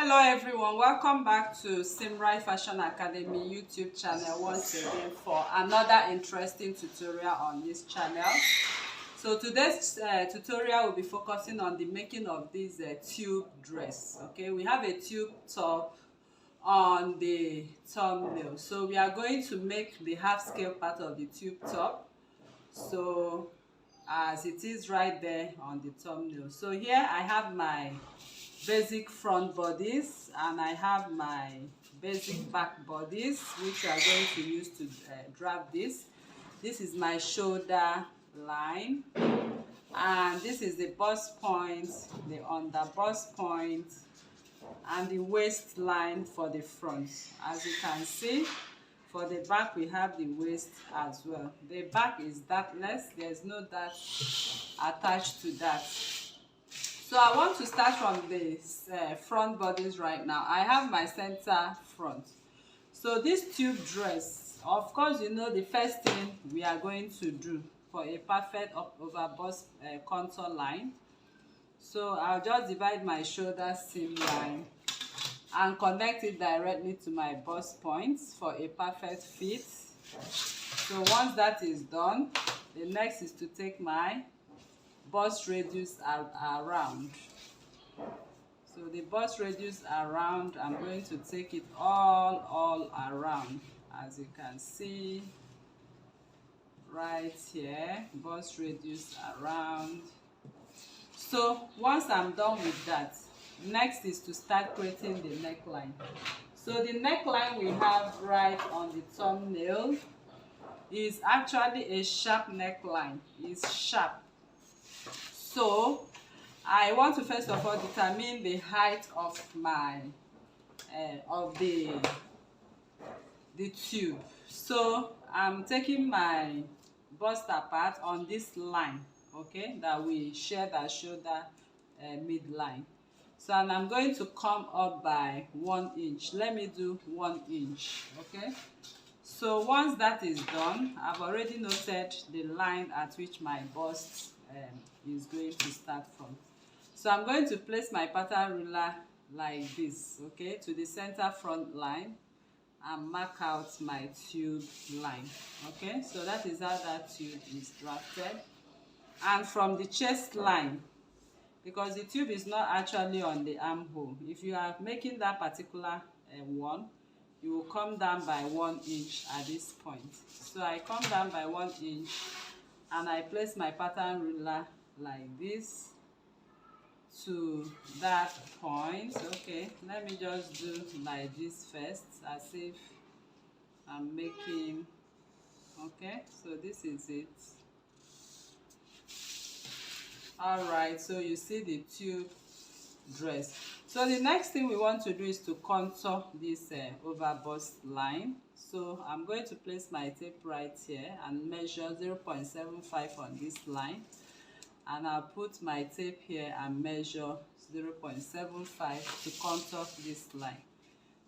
Hello everyone, welcome back to Simrai Fashion Academy YouTube channel once again for another interesting tutorial on this channel. So today's tutorial will be focusing on the making of this tube dress. Okay, we have a tube top on the thumbnail, so we are going to make the half scale part of the tube top, so as it is right there on the thumbnail. So here I have my basic front bodies and I have my basic back bodies, which we are going to use to drape this. This is my shoulder line, and this is the bust point, the under bust point, and the waistline for the front. As you can see, for the back we have the waist as well. The back is dartless, there's no dart attached to that. So I want to start from the front bodies right now. I have my center front. So this tube dress, of course, you know the first thing we are going to do for a perfect over bust contour line. So I'll just divide my shoulder seam line and connect it directly to my bust points for a perfect fit. So once that is done, the next is to take my bust radius around. So the bust radius around, I'm going to take it all around, as you can see right here, bust radius around. So once I'm done with that, next is to start creating the neckline. So the neckline we have right on the thumbnail is actually a sharp neckline. It's sharp. So I want to first of all determine the height of my the tube. So I'm taking my bust apart on this line, okay, that we share that shoulder midline. So and I'm going to come up by 1 inch. Let me do 1 inch, okay. So once that is done, I've already noted the line at which my bust is going to start from. So I'm going to place my pattern ruler like this, okay, to the center front line and mark out my tube line, okay. So that is how that tube is drafted. And from the chest line, because the tube is not actually on the armhole, if you are making that particular one, you will come down by 1 inch at this point. So I come down by 1 inch and I place my pattern ruler like this to that point. Okay, let me just do like this first, as if I'm making, okay, so this is it. All right, so you see the tube dress. So the next thing we want to do is to contour this over bust line. So I'm going to place my tape right here and measure 0.75 on this line, and I'll put my tape here and measure 0.75 to contour this line.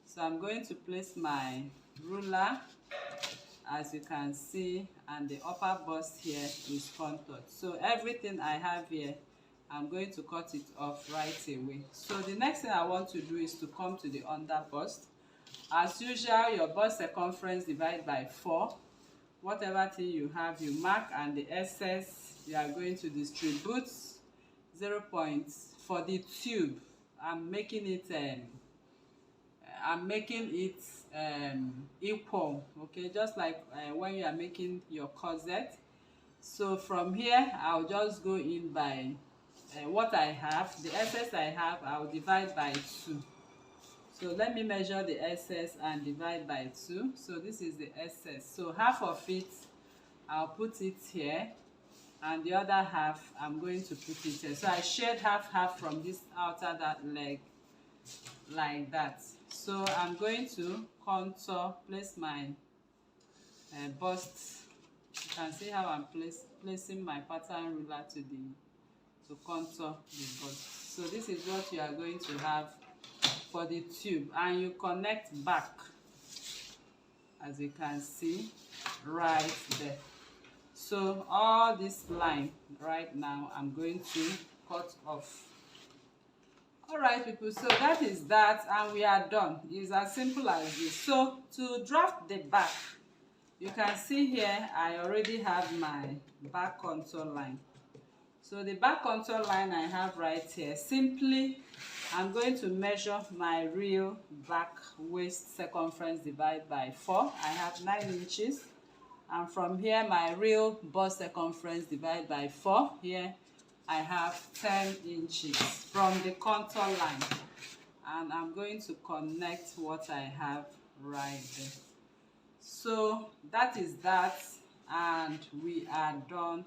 So I'm going to place my ruler, as you can see, and the upper bust here is contoured. So everything I have here, I'm going to cut it off right away. So the next thing I want to do is to come to the under bust. As usual, your bust circumference divided by 4. Whatever thing you have, you mark, and the excess you are going to distribute 0. For the tube, I'm making it equal, okay, just like when you are making your corset. So from here, I'll just go in by what I have. The excess I have, I'll divide by 2. So let me measure the excess and divide by 2. So this is the excess. So half of it, I'll put it here, and the other half, I'm going to put it here. So I shared half from this outer that leg like that. So I'm going to contour, place my bust. You can see how I'm placing my pattern ruler to contour the bust. So this is what you are going to have for the tube, and you connect back, as you can see right there. So all this line right now, I'm going to cut off All right, people, so that is that, and we are done. It's as simple as this. So to draft the back, you can see here I already have my back contour line. So the back contour line I have right here, simply I'm going to measure my real back waist circumference divided by 4. I have 9 inches. And from here, my real bust circumference divided by 4. Here I have 10 inches from the contour line. And I'm going to connect what I have right there. So that is that, and we are done